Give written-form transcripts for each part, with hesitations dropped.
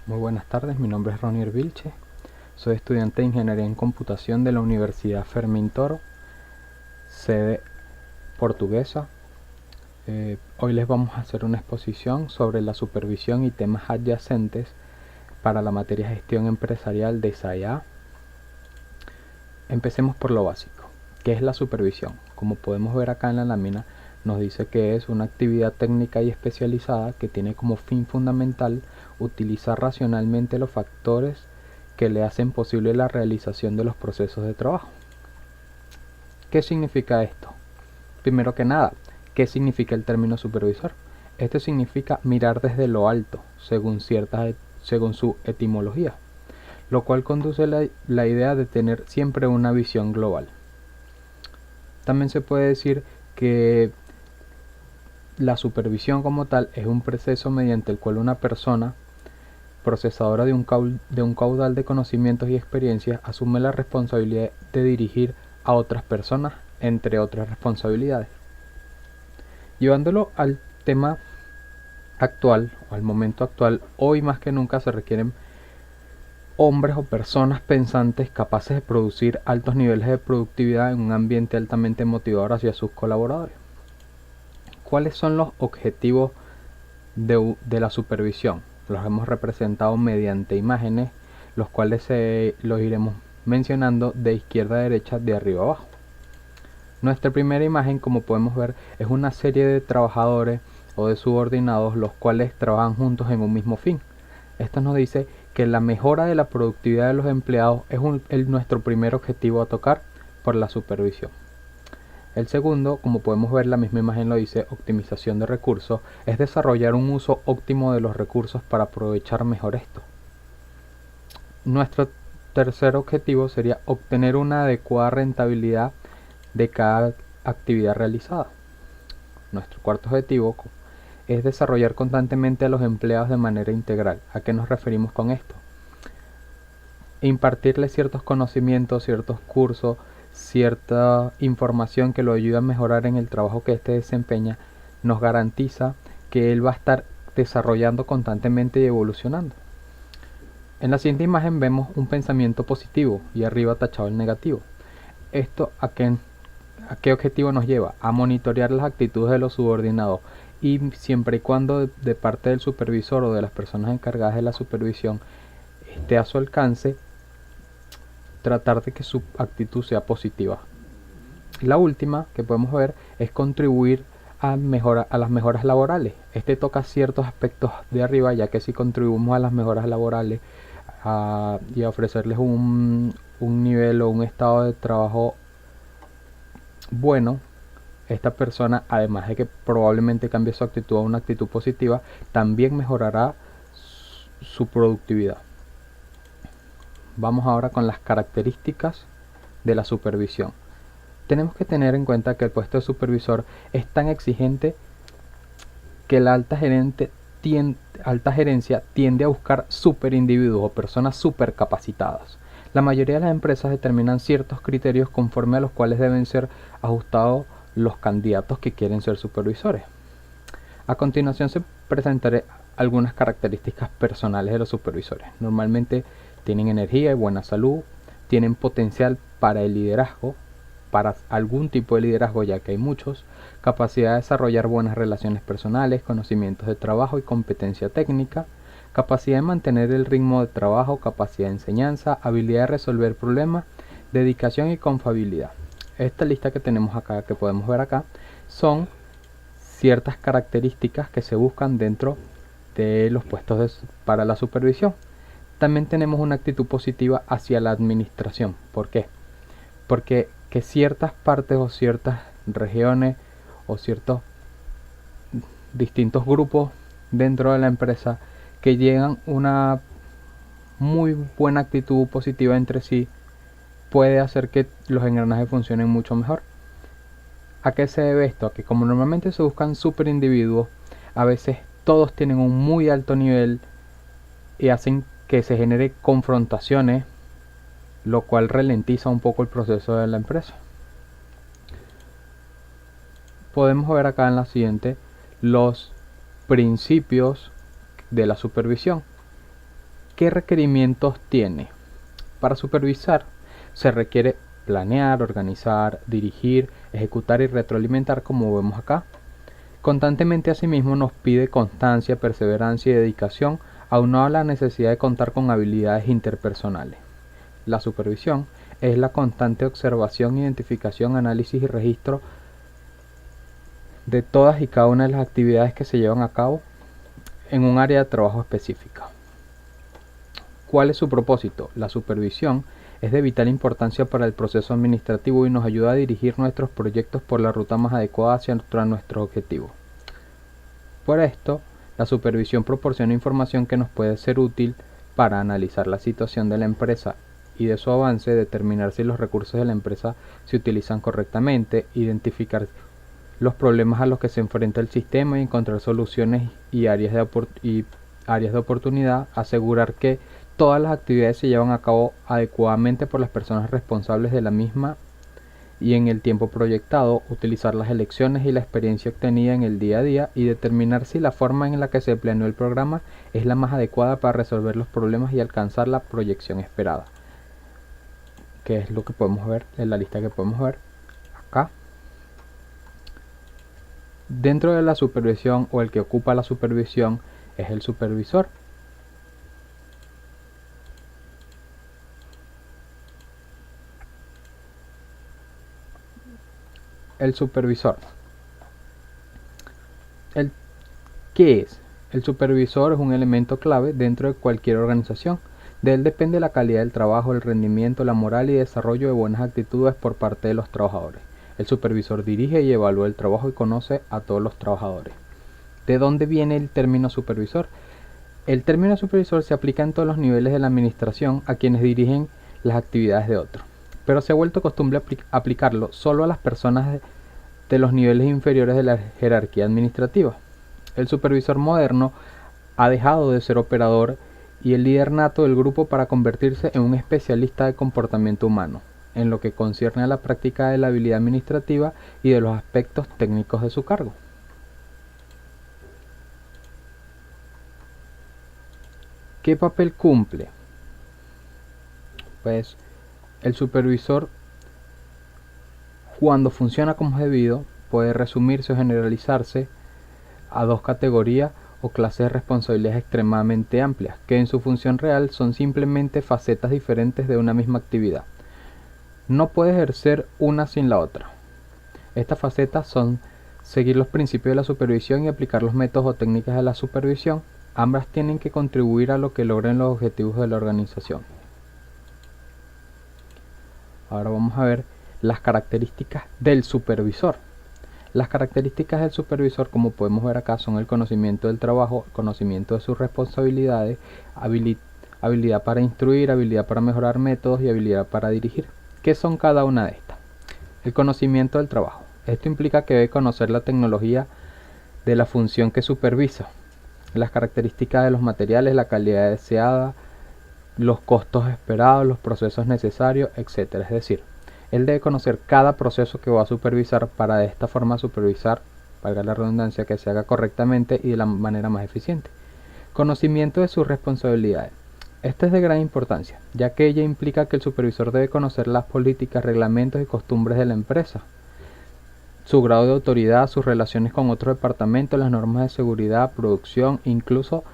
Muy buenas tardes, mi nombre es Ronier Vilche, soy estudiante de Ingeniería en Computación de la Universidad Fermín Toro, sede portuguesa. Hoy les vamos a hacer una exposición sobre la supervisión y temas adyacentes para la materia Gestión Empresarial de SAIA. Empecemos por lo básico. ¿Qué es la supervisión? Como podemos ver acá en la lámina, nos dice que es una actividad técnica y especializada que tiene como fin fundamental utilizar racionalmente los factores que le hacen posible la realización de los procesos de trabajo. ¿Qué significa esto? Primero que nada, ¿qué significa el término supervisor? Esto significa mirar desde lo alto, según su etimología, lo cual conduce la idea de tener siempre una visión global. También se puede decir que la supervisión como tal es un proceso mediante el cual una persona procesadora de un caudal de conocimientos y experiencias asume la responsabilidad de dirigir a otras personas, entre otras responsabilidades. Llevándolo al tema actual o al momento actual, hoy más que nunca se requieren hombres o personas pensantes capaces de producir altos niveles de productividad en un ambiente altamente motivador hacia sus colaboradores. ¿Cuáles son los objetivos de la supervisión? Los hemos representado mediante imágenes, los cuales los iremos mencionando de izquierda a derecha, de arriba a abajo. Nuestra primera imagen, como podemos ver, es una serie de trabajadores o de subordinados los cuales trabajan juntos en un mismo fin. Esto nos dice que la mejora de la productividad de los empleados es nuestro primer objetivo a tocar por la supervisión. El segundo, como podemos ver, la misma imagen lo dice, optimización de recursos, es desarrollar un uso óptimo de los recursos para aprovechar mejor esto. Nuestro tercer objetivo sería obtener una adecuada rentabilidad de cada actividad realizada. Nuestro cuarto objetivo es desarrollar constantemente a los empleados de manera integral. ¿A qué nos referimos con esto? Impartirles ciertos conocimientos, ciertos cursos, cierta información que lo ayude a mejorar en el trabajo que éste desempeña, nos garantiza que él va a estar desarrollando constantemente y evolucionando. En la siguiente imagen vemos un pensamiento positivo y arriba tachado el negativo. ¿Esto a qué objetivo nos lleva? A monitorear las actitudes de los subordinados y siempre y cuando de parte del supervisor o de las personas encargadas de la supervisión esté a su alcance, tratar de que su actitud sea positiva. La última que podemos ver es contribuir a las mejoras laborales. Este toca ciertos aspectos de arriba, ya que si contribuimos a las mejoras laborales y a ofrecerles un nivel o un estado de trabajo bueno, esta persona, además de que probablemente cambie su actitud a una actitud positiva, también mejorará su productividad. Vamos ahora con las características de la supervisión. Tenemos que tener en cuenta que el puesto de supervisor es tan exigente que la alta gerencia tiende a buscar superindividuos o personas supercapacitadas. La mayoría de las empresas determinan ciertos criterios conforme a los cuales deben ser ajustados los candidatos que quieren ser supervisores. A continuación se presentaré algunas características personales de los supervisores. Normalmente tienen energía y buena salud, tienen potencial para el liderazgo, para algún tipo de liderazgo, ya que hay muchos, capacidad de desarrollar buenas relaciones personales, conocimientos de trabajo y competencia técnica, capacidad de mantener el ritmo de trabajo, capacidad de enseñanza, habilidad de resolver problemas, dedicación y confiabilidad. Esta lista que tenemos acá, que podemos ver acá, son ciertas características que se buscan dentro de los puestos para la supervisión. También tenemos una actitud positiva hacia la administración. ¿Por qué? Porque que ciertas partes o ciertas regiones o ciertos distintos grupos dentro de la empresa que llegan una muy buena actitud positiva entre sí puede hacer que los engranajes funcionen mucho mejor. ¿A qué se debe esto? A que como normalmente se buscan super individuos, a veces todos tienen un muy alto nivel y hacen que se genere confrontaciones, lo cual ralentiza un poco el proceso de la empresa. Podemos ver acá en la siguiente los principios de la supervisión. ¿Qué requerimientos tiene? Para supervisar se requiere planear, organizar, dirigir, ejecutar y retroalimentar, como vemos acá. Constantemente asimismo nos pide constancia, perseverancia y dedicación, aunado a la necesidad de contar con habilidades interpersonales. La supervisión es la constante observación, identificación, análisis y registro de todas y cada una de las actividades que se llevan a cabo en un área de trabajo específica. ¿Cuál es su propósito? La supervisión es de vital importancia para el proceso administrativo y nos ayuda a dirigir nuestros proyectos por la ruta más adecuada hacia nuestros objetivos. Por esto, la supervisión proporciona información que nos puede ser útil para analizar la situación de la empresa y de su avance, determinar si los recursos de la empresa se utilizan correctamente, identificar los problemas a los que se enfrenta el sistema y encontrar soluciones y áreas de oportunidad, asegurar que todas las actividades se llevan a cabo adecuadamente por las personas responsables de la misma y en el tiempo proyectado, utilizar las elecciones y la experiencia obtenida en el día a día y determinar si la forma en la que se planeó el programa es la más adecuada para resolver los problemas y alcanzar la proyección esperada, que es lo que podemos ver en la lista que podemos ver acá. Dentro de la supervisión, o el que ocupa la supervisión, es el supervisor. El supervisor. ¿Qué es? El supervisor es un elemento clave dentro de cualquier organización. De él depende la calidad del trabajo, el rendimiento, la moral y desarrollo de buenas actitudes por parte de los trabajadores. El supervisor dirige y evalúa el trabajo y conoce a todos los trabajadores. ¿De dónde viene el término supervisor? El término supervisor se aplica en todos los niveles de la administración a quienes dirigen las actividades de otros, pero se ha vuelto costumbre aplicarlo solo a las personas de los niveles inferiores de la jerarquía administrativa. El supervisor moderno ha dejado de ser operador y el líder nato del grupo para convertirse en un especialista de comportamiento humano, en lo que concierne a la práctica de la habilidad administrativa y de los aspectos técnicos de su cargo. ¿Qué papel cumple? Pues el supervisor, cuando funciona como es debido, puede resumirse o generalizarse a dos categorías o clases de responsabilidades extremadamente amplias, que en su función real son simplemente facetas diferentes de una misma actividad. No puede ejercer una sin la otra. Estas facetas son seguir los principios de la supervisión y aplicar los métodos o técnicas de la supervisión. Ambas tienen que contribuir a lo que logren los objetivos de la organización. Ahora vamos a ver las características del supervisor. Las características del supervisor, como podemos ver acá, son el conocimiento del trabajo, conocimiento de sus responsabilidades, habilidad para instruir, habilidad para mejorar métodos y habilidad para dirigir. ¿Qué son cada una de estas? El conocimiento del trabajo. Esto implica que debe conocer la tecnología de la función que supervisa, las características de los materiales, la calidad deseada, los costos esperados, los procesos necesarios, etc. Es decir, él debe conocer cada proceso que va a supervisar para de esta forma supervisar, valga la redundancia, que se haga correctamente y de la manera más eficiente. Conocimiento de sus responsabilidades. Esta es de gran importancia, ya que ella implica que el supervisor debe conocer las políticas, reglamentos y costumbres de la empresa, su grado de autoridad, sus relaciones con otros departamentos, las normas de seguridad, producción, incluso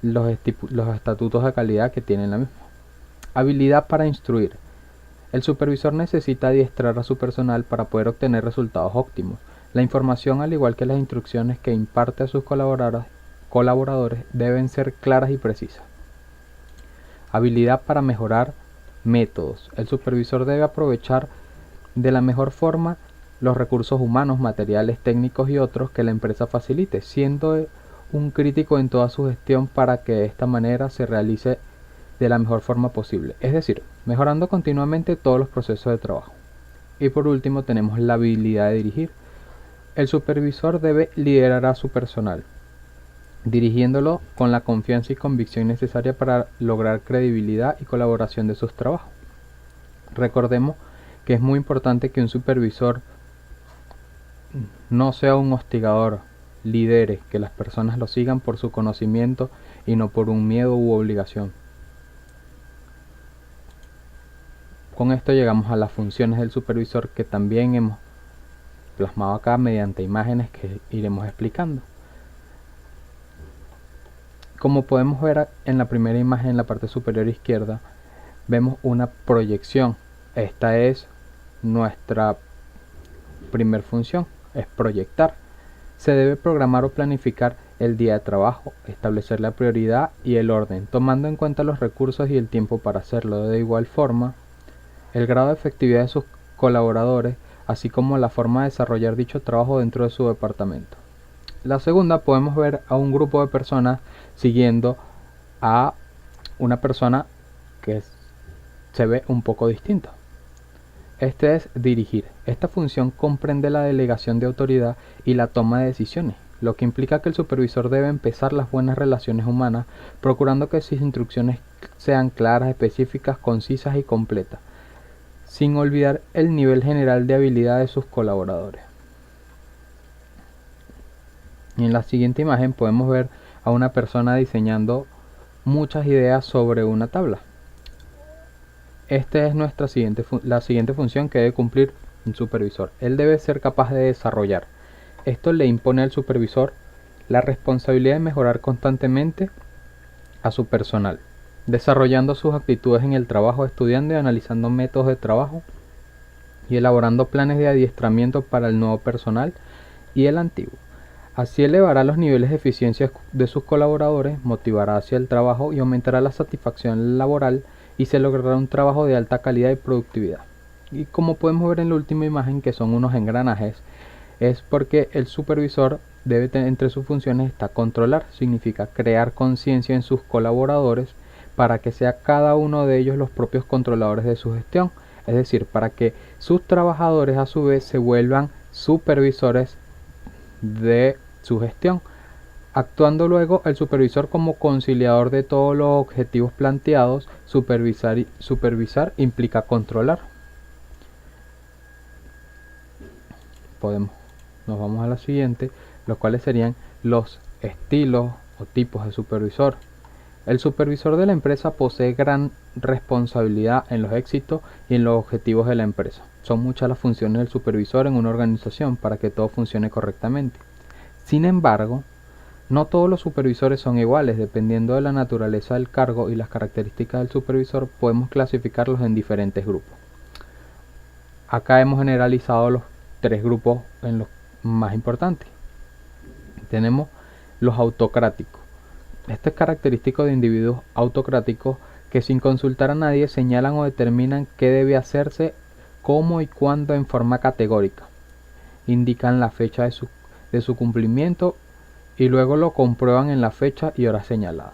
los estatutos de calidad que tiene la misma. Habilidad para instruir. El supervisor necesita adiestrar a su personal para poder obtener resultados óptimos. La información, al igual que las instrucciones que imparte a sus colaboradores, deben ser claras y precisas. Habilidad para mejorar métodos. El supervisor debe aprovechar de la mejor forma los recursos humanos, materiales, técnicos y otros que la empresa facilite, siendo un crítico en toda su gestión para que de esta manera se realice de la mejor forma posible, es decir, mejorando continuamente todos los procesos de trabajo. Y por último tenemos la habilidad de dirigir. El supervisor debe liderar a su personal, dirigiéndolo con la confianza y convicción necesaria para lograr credibilidad y colaboración de sus trabajos. Recordemos que es muy importante que un supervisor no sea un hostigador, lidere, que las personas lo sigan por su conocimiento y no por un miedo u obligación. Con esto llegamos a las funciones del supervisor, que también hemos plasmado acá mediante imágenes que iremos explicando. Como podemos ver en la primera imagen, en la parte superior izquierda, vemos una proyección. Esta es nuestra primer función, es proyectar. Se debe programar o planificar el día de trabajo, establecer la prioridad y el orden, tomando en cuenta los recursos y el tiempo para hacerlo. De igual forma, el grado de efectividad de sus colaboradores, así como la forma de desarrollar dicho trabajo dentro de su departamento. La segunda, podemos ver a un grupo de personas siguiendo a una persona que se ve un poco distinta. Este es dirigir. Esta función comprende la delegación de autoridad y la toma de decisiones, lo que implica que el supervisor debe empezar las buenas relaciones humanas, procurando que sus instrucciones sean claras, específicas, concisas y completas, sin olvidar el nivel general de habilidad de sus colaboradores. Y en la siguiente imagen podemos ver a una persona diseñando muchas ideas sobre una tabla. Esta es la siguiente función que debe cumplir un supervisor. Él debe ser capaz de desarrollar. Esto le impone al supervisor la responsabilidad de mejorar constantemente a su personal, desarrollando sus actitudes en el trabajo, estudiando y analizando métodos de trabajo y elaborando planes de adiestramiento para el nuevo personal y el antiguo. Así elevará los niveles de eficiencia de sus colaboradores, motivará hacia el trabajo y aumentará la satisfacción laboral, y se logrará un trabajo de alta calidad y productividad. Y como podemos ver en la última imagen, que son unos engranajes, es porque el supervisor debe tener, entre sus funciones está controlar, significa crear conciencia en sus colaboradores para que sea cada uno de ellos los propios controladores de su gestión, es decir, para que sus trabajadores a su vez se vuelvan supervisores de su gestión, actuando luego el supervisor como conciliador de todos los objetivos planteados. Supervisar implica controlar. Nos vamos a la siguiente, los cuales serían los estilos o tipos de supervisor. El supervisor de la empresa posee gran responsabilidad en los éxitos y en los objetivos de la empresa. Son muchas las funciones del supervisor en una organización para que todo funcione correctamente. Sin embargo, no todos los supervisores son iguales. Dependiendo de la naturaleza del cargo y las características del supervisor, podemos clasificarlos en diferentes grupos. Acá hemos generalizado los tres grupos en los más importantes. Tenemos los autocráticos. Este es característico de individuos autocráticos que sin consultar a nadie señalan o determinan qué debe hacerse, cómo y cuándo en forma categórica. Indican la fecha de su cumplimiento y luego lo comprueban en la fecha y hora señalada.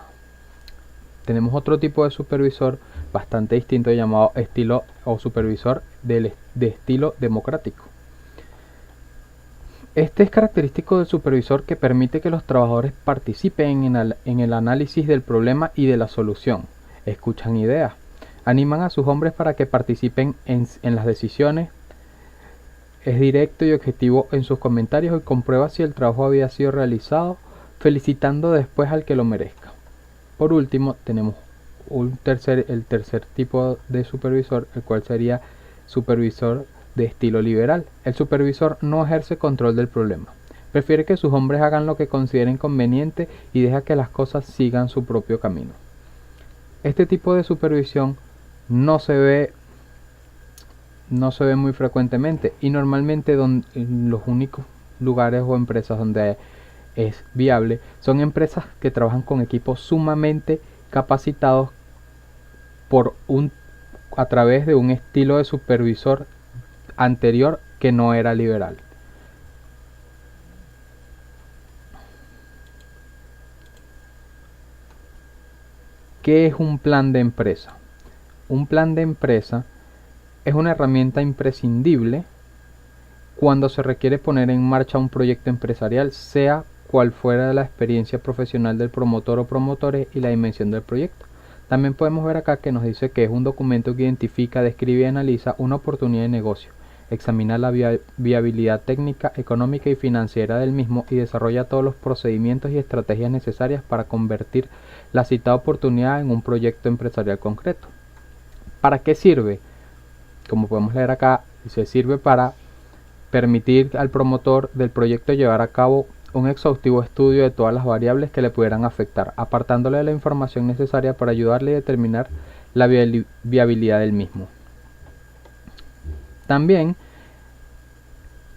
Tenemos otro tipo de supervisor bastante distinto llamado estilo o supervisor de estilo democrático. Este es característico del supervisor que permite que los trabajadores participen en el análisis del problema y de la solución, escuchan ideas, animan a sus hombres para que participen en las decisiones, es directo y objetivo en sus comentarios y comprueba si el trabajo había sido realizado, felicitando después al que lo merezca. Por último, tenemos el tercer tipo de supervisor, el cual sería supervisor de estilo liberal. El supervisor no ejerce control del problema. Prefiere que sus hombres hagan lo que consideren conveniente y deja que las cosas sigan su propio camino. Este tipo de supervisión no se ve muy frecuentemente, y normalmente los únicos lugares o empresas donde es viable son empresas que trabajan con equipos sumamente capacitados a través de un estilo de supervisor anterior que no era liberal. ¿Qué es un plan de empresa? Un plan de empresa es una herramienta imprescindible cuando se requiere poner en marcha un proyecto empresarial, sea cual fuera la experiencia profesional del promotor o promotores y la dimensión del proyecto. También podemos ver acá que nos dice que es un documento que identifica, describe y analiza una oportunidad de negocio, examina la viabilidad técnica, económica y financiera del mismo y desarrolla todos los procedimientos y estrategias necesarias para convertir la citada oportunidad en un proyecto empresarial concreto. ¿Para qué sirve? como podemos leer acá, se sirve para permitir al promotor del proyecto llevar a cabo un exhaustivo estudio de todas las variables que le pudieran afectar, apartándole la información necesaria para ayudarle a determinar la viabilidad del mismo. También,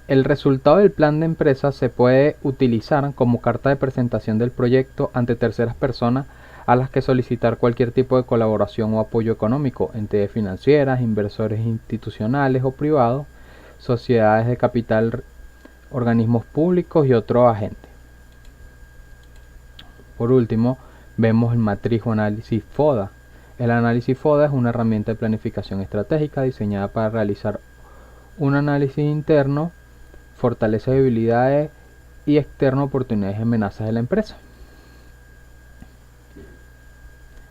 el resultado del plan de empresa se puede utilizar como carta de presentación del proyecto ante terceras personas a las que solicitar cualquier tipo de colaboración o apoyo económico, entidades financieras, inversores institucionales o privados, sociedades de capital, organismos públicos y otros agentes. Por último, vemos el matriz o análisis FODA. El análisis FODA es una herramienta de planificación estratégica diseñada para realizar un análisis interno, fortalezas y debilidades, y externo, oportunidades y amenazas de la empresa.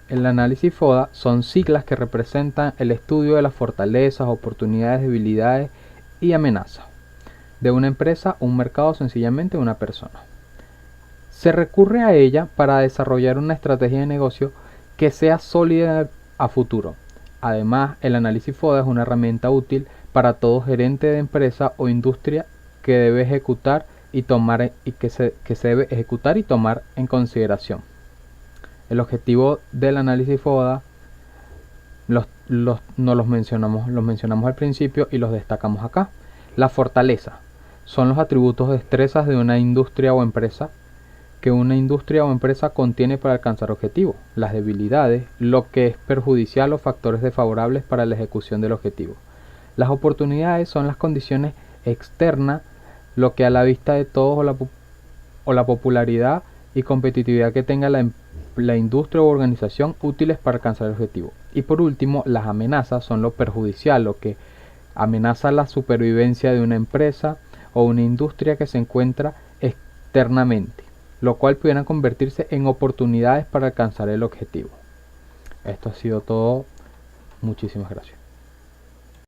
El análisis FODA son siglas que representan el estudio de las fortalezas, oportunidades, debilidades y amenazas de una empresa, un mercado o sencillamente una persona. Se recurre a ella para desarrollar una estrategia de negocio que sea sólida a futuro. Además, el análisis FODA es una herramienta útil para todo gerente de empresa o industria que debe ejecutar y tomar que se debe ejecutar y tomar en consideración. El objetivo del análisis FODA los mencionamos al principio y los destacamos acá. La fortaleza son los atributos o destrezas de una industria o empresa que una industria o empresa contiene para alcanzar objetivos. Las debilidades, lo que es perjudicial o factores desfavorables para la ejecución del objetivo. Las oportunidades son las condiciones externas, lo que a la vista de todos o la popularidad y competitividad que tenga la industria o organización útiles para alcanzar el objetivo. Y por último, las amenazas son lo perjudicial, lo que amenaza la supervivencia de una empresa o una industria que se encuentra externamente, lo cual pudieran convertirse en oportunidades para alcanzar el objetivo. Esto ha sido todo. Muchísimas gracias.